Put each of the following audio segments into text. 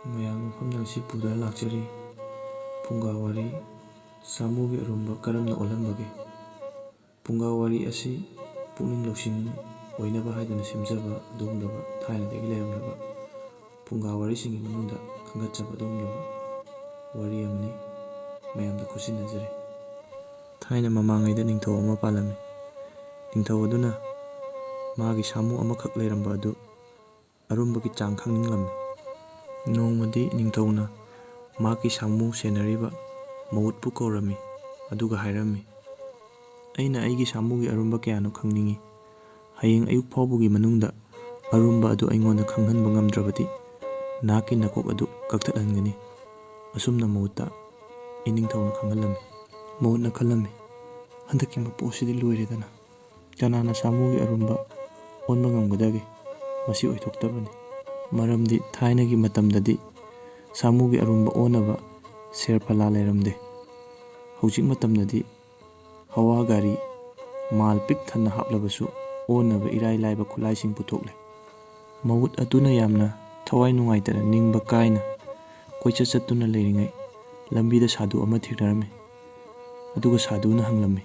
ꯃꯌꯥꯝ ꯃꯐꯝꯗ ꯉꯁꯤ ꯄꯨꯗꯨꯅ ꯂꯥꯛꯆꯔꯤ ꯐꯨꯡꯒꯥ ꯋꯥꯔꯤ ꯁꯥꯃꯨꯒꯤ ꯑꯔꯨꯝꯕ ꯀꯔꯝꯅ ꯑꯣꯜꯂꯝꯕꯒꯦ? ꯐꯨꯡꯒꯥ ꯋꯥꯔꯤ ꯑꯁꯤ ꯄꯨꯛꯅꯤꯡ ꯂꯧꯁꯤꯡ ꯑꯣꯏꯅꯕ ꯍꯥꯏꯗꯨꯅ ꯁꯦꯝꯖꯕ ꯑꯗꯨꯒꯨꯝꯂꯕ ꯊꯥꯏꯅꯗꯒꯤ ꯂꯩꯔꯝꯂꯕ ꯐꯨꯡꯒꯥ ꯋꯥꯔꯤꯁꯤꯡꯒꯤ ꯃꯅꯨꯡꯗ ꯈꯟꯒꯠꯆꯕ ꯑꯗꯨꯒꯨꯝꯂꯕ ꯋꯥꯔꯤ ꯑꯃꯅꯤ ꯃꯌꯥꯝꯗ ꯈꯨꯠꯁꯤꯟꯅꯖꯔꯤ꯫ ꯊꯥꯏꯅ ꯃꯃꯥꯡꯉꯩꯗ ꯅꯤꯡꯊꯧ ꯑꯃ ꯄꯥꯜꯂꯝꯃꯤ꯫ ꯅꯤꯡꯊꯧ ꯑꯗꯨꯅ ꯃꯥꯒꯤ ꯁꯥꯃꯨ ꯑꯃꯈꯛ ꯂꯩꯔꯝꯕ ꯑꯗꯨ ꯑꯔꯨꯝꯕꯒꯤ ꯆꯥꯡ ꯈꯪꯅꯤꯡꯂꯝꯃꯤ꯫ ꯅꯣꯡꯃꯗꯤ ꯅꯤꯡꯊꯧꯅ ꯃꯍꯥꯛꯀꯤ ꯁꯥꯃꯨ ꯁꯦꯟꯅꯔꯤꯕ ꯃꯧꯠꯄꯨ ꯀꯧꯔꯝꯃꯤ ꯑꯗꯨꯒ ꯍꯥꯏꯔꯝꯃꯤ, "ꯑꯩꯅ ꯑꯩꯒꯤ ꯁꯥꯃꯨꯒꯤ ꯑꯔꯨꯝꯕ ꯀꯌꯥꯅꯣ ꯈꯪꯅꯤꯡꯏ꯫ ꯍꯌꯦꯡ ꯑꯌꯨꯛ ꯐꯥꯎꯕꯒꯤ ꯃꯅꯨꯡꯗ ꯑꯔꯨꯝꯕ ꯑꯗꯨ ꯑꯩꯉꯣꯟꯗ ꯈꯪꯍꯟꯕ ꯉꯝꯗ꯭ꯔꯕꯗꯤ ꯅꯍꯥꯛꯀꯤ ꯅꯀꯣꯛ ꯑꯗꯨ ꯀꯛꯊꯠꯍꯟꯒꯅꯤ"꯫ ꯑꯁꯨꯝꯅ ꯃꯧꯠꯇ ꯏꯅꯤꯡꯊꯧꯅ ꯈꯪꯍꯜꯂꯝꯃꯤ꯫ ꯃꯧꯠꯅ ꯈꯜꯂꯝꯃꯤ, ꯍꯟꯗꯛꯀꯤ ꯃꯄꯣꯛꯁꯤꯗꯤ ꯂꯣꯏꯔꯦꯗꯅ, ꯀꯅꯥꯅ ꯁꯥꯃꯨꯒꯤ ꯑꯔꯨꯝꯕ ꯑꯣꯟꯕ ꯉꯝꯒꯗꯒꯦ? ꯃꯁꯤ ꯑꯣꯏꯊꯣꯛꯇꯕꯅꯤ꯫ ꯃꯔꯝꯗꯤ ꯊꯥꯏꯅꯒꯤ ꯃꯇꯝꯗꯗꯤ ꯁꯥꯃꯨꯒꯤ ꯑꯔꯨꯝꯕ ꯑꯣꯟꯅꯕ ꯁꯦꯔꯐꯂꯥ ꯂꯩꯔꯝꯗꯦ꯫ ꯍꯧꯖꯤꯛ ꯃꯇꯝꯗꯗꯤ ꯍꯋꯥ ꯒꯥꯔꯤ ꯃꯥꯜ ꯄꯤꯛ ꯊꯟꯅ ꯍꯥꯞꯂꯕꯁꯨ ꯑꯣꯟꯅꯕ ꯏꯔꯥꯏ ꯂꯥꯏꯕ ꯈꯨꯠꯂꯥꯏꯁꯤꯡ ꯄꯨꯊꯣꯛꯂꯦ꯫ ꯃꯧꯠ ꯑꯗꯨꯅ ꯌꯥꯝꯅ ꯊꯋꯥꯏ ꯅꯨꯡꯉꯥꯏꯇꯅ ꯅꯤꯡꯕ ꯀꯥꯏꯅ ꯀꯣꯏꯆꯠ ꯆꯠꯇꯨꯅ ꯂꯩꯔꯤꯉꯩ ꯂꯝꯕꯤꯗ ꯁꯥꯗꯨ ꯑꯃ ꯊꯦꯡꯅꯔꯝꯃꯤ꯫ ꯑꯗꯨꯒ ꯁꯥꯗꯨꯅ ꯍꯪꯂꯝꯃꯤ,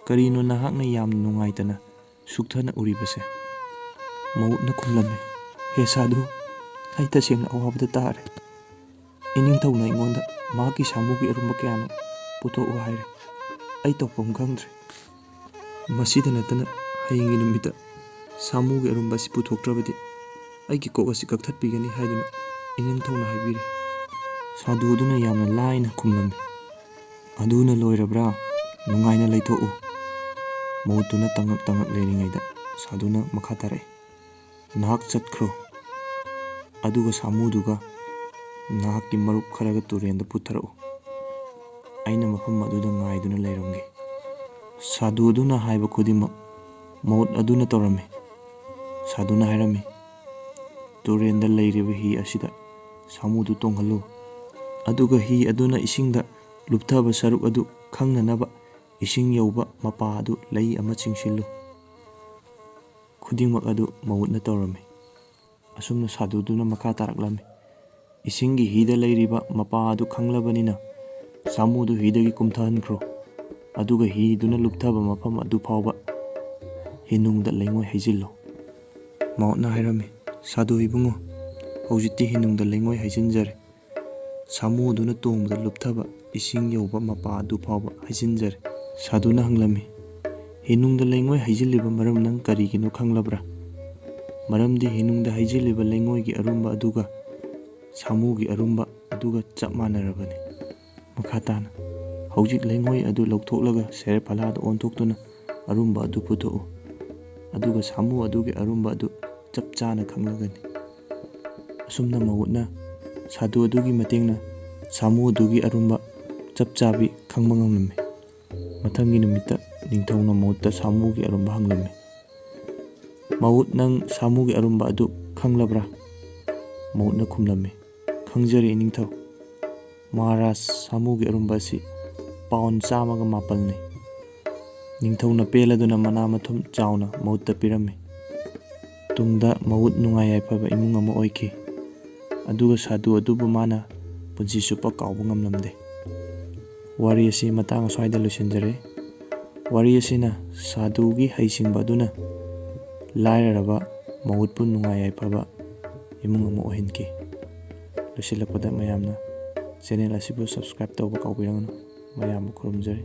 "ꯀꯔꯤꯅꯣ ꯅꯍꯥꯛꯅ ꯌꯥꯝꯅ ꯅꯨꯡꯉꯥꯏꯇꯅ ꯁꯨꯛꯊꯅ ꯎꯔꯤꯕꯁꯦ?" ꯃꯧꯠꯅ ꯈꯨꯝꯂꯝꯃꯤ, "ꯍꯦ ꯁꯥꯗꯨ, ꯑꯩ ꯇꯁꯦꯡꯅ ꯑꯋꯥꯕꯗ ꯇꯥꯔꯦ꯫ ꯏꯅꯤꯡꯊꯧꯅ ꯑꯩꯉꯣꯟꯗ ꯃꯍꯥꯛꯀꯤ ꯁꯥꯃꯨꯒꯤ ꯑꯔꯨꯝꯕ ꯀꯌꯥꯅꯣ ꯄꯨꯊꯣꯛꯎ ꯍꯥꯏꯔꯦ꯫ ꯑꯩ ꯇꯧꯐꯝ ꯈꯪꯗ꯭ꯔꯦ꯫ ꯃꯁꯤꯗ ꯅꯠꯇꯅ ꯍꯌꯦꯡꯒꯤ ꯅꯨꯃꯤꯠꯇ ꯁꯥꯃꯨꯒꯤ ꯑꯔꯨꯝꯕ ꯑꯁꯤ ꯄꯨꯊꯣꯛꯇ꯭ꯔꯕꯗꯤ ꯑꯩꯒꯤ ꯀꯣꯛ ꯑꯁꯤ ꯀꯛꯊꯠꯄꯤꯒꯅꯤ ꯍꯥꯏꯗꯨꯅ ꯏꯅꯤꯡꯊꯧꯅ ꯍꯥꯏꯕꯤꯔꯦ." ꯁꯥꯗꯨ ꯑꯗꯨꯅ ꯌꯥꯝꯅ ꯂꯥꯏꯅ ꯈꯨꯝꯂꯝꯃꯤ, "ꯑꯗꯨꯅ ꯂꯣꯏꯔꯕ꯭ꯔꯥ? ꯅꯨꯡꯉꯥꯏꯅ ꯂꯩꯊꯣꯛꯎ." ꯃꯧꯠꯇꯨꯅ ꯇꯉꯛ ꯂꯩꯔꯤꯉꯩꯗ ꯁꯥꯗꯨꯅ ꯃꯈꯥ ꯇꯥꯔꯛꯏ, "ꯅꯍꯥꯛ ꯆꯠꯈ꯭ꯔꯣ, ꯑꯗꯨꯒ ꯁꯥꯃꯨꯗꯨꯒ ꯅꯍꯥꯛꯀꯤ ꯃꯔꯨꯞ ꯈꯔꯒ ꯇꯨꯔꯦꯟꯗ ꯄꯨꯊꯔꯛꯎ꯫ ꯑꯩꯅ ꯃꯐꯝ ꯑꯗꯨꯗ ꯉꯥꯏꯗꯨꯅ ꯂꯩꯔꯝꯒꯦ." ꯁꯥꯗꯨ ꯑꯗꯨꯅ ꯍꯥꯏꯕ ꯈꯨꯗꯤꯡꯃꯛ ꯃꯧꯠ ꯑꯗꯨꯅ ꯇꯧꯔꯝꯃꯤ꯫ ꯁꯥꯗꯨꯅ ꯍꯥꯏꯔꯝꯃꯤ, "ꯇꯨꯔꯦꯟꯗ ꯂꯩꯔꯤꯕ ꯍꯤ ꯑꯁꯤꯗ ꯁꯥꯃꯨꯗꯨ ꯇꯣꯡꯍꯜꯂꯨ, ꯑꯗꯨꯒ ꯍꯤ ꯑꯗꯨꯅ ꯏꯁꯤꯡꯗ ꯂꯨꯞꯊꯕ ꯁꯔꯨꯛ ꯑꯗꯨ ꯈꯪꯅꯅꯕ ꯏꯁꯤꯡ ꯌꯧꯕ ꯃꯄꯥ ꯑꯗꯨ ꯂꯩ ꯑꯃ ꯆꯤꯡꯁꯤꯜꯂꯨ." ꯈꯨꯗꯤꯡꯃꯛ ꯑꯗꯨ ꯃꯧꯠꯅ ꯇꯧꯔꯝꯃꯤ꯫ ꯑꯁꯨꯝꯅ ꯁꯥꯗꯨꯗꯨꯅ ꯃꯈꯥ ꯇꯥꯔꯛꯂꯝꯃꯤ, "ꯏꯁꯤꯡꯒꯤ ꯍꯤꯗ ꯂꯩꯔꯤꯕ ꯃꯄꯥ ꯑꯗꯨ ꯈꯪꯂꯕꯅꯤꯅ ꯁꯥꯃꯨꯗꯨ ꯍꯤꯗꯒꯤ ꯀꯨꯝꯊꯍꯟꯈ꯭ꯔꯣ, ꯑꯗꯨꯒ ꯍꯤꯗꯨꯅ ꯂꯨꯞꯊꯕ ꯃꯐꯝ ꯑꯗꯨ ꯐꯥꯎꯕ ꯍꯤꯅꯨꯡꯗ ꯂꯩꯉꯣꯏ ꯍꯩꯖꯤꯜꯂꯨ." ꯃꯧꯠꯅ ꯍꯥꯏꯔꯝꯃꯤ, "ꯁꯥꯗꯨ ꯏꯕꯨꯡꯉꯣ, ꯍꯧꯖꯤꯛꯇꯤ ꯍꯤꯅꯨꯡꯗ ꯂꯩꯉꯣꯏ ꯍꯩꯖꯤꯟꯖꯔꯦ꯫ ꯁꯥꯃꯨ ꯑꯗꯨꯅ ꯇꯣꯡꯕꯗ ꯂꯨꯞꯊꯕ ꯏꯁꯤꯡ ꯌꯧꯕ ꯃꯄꯥ ꯑꯗꯨ ꯐꯥꯎꯕ ꯍꯩꯖꯤꯟꯖꯔꯦ." ꯁꯥꯗꯨꯅ ꯍꯪꯂꯝꯃꯤ, "ꯍꯤꯅꯨꯡꯗ ꯂꯩꯉꯣꯏ ꯍꯩꯖꯤꯜꯂꯤꯕ ꯃꯔꯝ ꯅꯪ ꯀꯔꯤꯒꯤꯅꯣ ꯈꯪꯂꯕ꯭ꯔꯥ?" "ꯃꯔꯝꯗꯤ ꯍꯤꯅꯨꯡꯗ ꯍꯩꯖꯤꯜꯂꯤꯕ ꯂꯩꯉꯣꯏꯒꯤ ꯑꯔꯨꯝꯕ ꯑꯗꯨꯒ ꯁꯥꯃꯨꯒꯤ ꯑꯔꯨꯝꯕ ꯑꯗꯨꯒ ꯆꯞ ꯃꯥꯟꯅꯔꯕꯅꯤ꯫ ꯃꯈꯥ ꯇꯥꯅ, ꯍꯧꯖꯤꯛ ꯂꯩꯉꯣꯏ ꯑꯗꯨ ꯂꯧꯊꯣꯛꯂꯒ ꯁꯦꯔꯐꯂꯥꯗ ꯑꯣꯟꯊꯣꯛꯇꯨꯅ ꯑꯔꯨꯝꯕ ꯑꯗꯨ ꯄꯨꯊꯣꯛꯎ, ꯑꯗꯨꯒ ꯁꯥꯃꯨ ꯑꯗꯨꯒꯤ ꯑꯔꯨꯝꯕ ꯑꯗꯨ ꯆꯞ ꯆꯥꯅ ꯈꯪꯂꯒꯅꯤ." ꯑꯁꯨꯝꯅ ꯃꯧꯠꯅ ꯁꯥꯗꯨ ꯑꯗꯨꯒꯤ ꯃꯇꯦꯡꯅ ꯁꯥꯃꯨ ꯑꯗꯨꯒꯤ ꯑꯔꯨꯝꯕ ꯆꯞ ꯆꯥꯕꯤ ꯈꯪꯕ ꯉꯝꯂꯝꯃꯤ꯫ ꯃꯊꯪꯒꯤ ꯅꯨꯃꯤꯠꯇ ꯅꯤꯡꯊꯧꯅ ꯃꯧꯠꯇ ꯁꯥꯃꯨꯒꯤ ꯑꯔꯨꯝꯕ ꯍꯪꯂꯝꯃꯤ, "ꯃꯧꯠ, ꯅꯪ ꯁꯥꯃꯨꯒꯤ ꯑꯔꯨꯝꯕ ꯑꯗꯨ ꯈꯪꯂꯕ꯭ꯔꯥ?" ꯃꯧꯠꯅ ꯈꯨꯝꯂꯝꯃꯤ, "ꯈꯪꯖꯔꯦ ꯏꯅꯤꯡꯊꯧ꯫ ꯃꯍꯥꯔꯥꯖ, ꯁꯥꯃꯨꯒꯤ ꯑꯔꯨꯝꯕ ꯑꯁꯤ ꯄꯥꯎꯟ 100ꯒ 4ꯅꯤ꯫ ꯅꯤꯡꯊꯧꯅ ꯄꯦꯜꯂꯗꯨꯅ ꯃꯅꯥ ꯃꯊꯨꯝ ꯆꯥꯎꯅ ꯃꯧꯠꯇ ꯄꯤꯔꯝꯃꯤ꯫ ꯇꯨꯡꯗ ꯃꯧꯠ ꯅꯨꯡꯉꯥꯏ ꯌꯥꯏꯐꯕ ꯏꯃꯨꯡ ꯑꯃ ꯑꯣꯏꯈꯤ, ꯑꯗꯨꯒ ꯁꯥꯗꯨ ꯑꯗꯨꯕꯨ ꯃꯥꯅ ꯄꯨꯟꯁꯤ ꯆꯨꯞꯄ ꯀꯥꯎꯕ ꯉꯝꯂꯝꯗꯦ꯫ ꯋꯥꯔꯤ ꯑꯁꯤ ꯃꯇꯥꯡ ꯑꯁ꯭ꯋꯥꯏꯗ ꯂꯣꯏꯁꯤꯟꯖꯔꯦ꯫ ꯋꯥꯔꯤ ꯑꯁꯤꯅ ꯁꯥꯗꯨꯒꯤ ꯍꯩꯁꯤꯡꯕ ꯑꯗꯨꯅ ꯂꯥꯏꯔꯔꯕ ꯃꯧꯠꯄꯨ ꯅꯨꯡꯉꯥꯏ ꯌꯥꯏꯐꯕ ꯏꯃꯨꯡ ꯑꯃ ꯑꯣꯏꯍꯟꯈꯤ꯫ ꯂꯣꯏꯁꯤꯜꯂꯛꯄꯗ ꯃꯌꯥꯝꯅ ꯆꯦꯅꯦꯜ ꯑꯁꯤꯕꯨ ꯁꯕꯁꯀ꯭ꯔꯥꯏꯕ ꯇꯧꯕ ꯀꯥꯎꯕꯤꯔꯒꯅꯨ꯫ ꯃꯌꯥꯝꯕꯨ ꯈꯨꯔꯨꯝꯖꯔꯤ꯫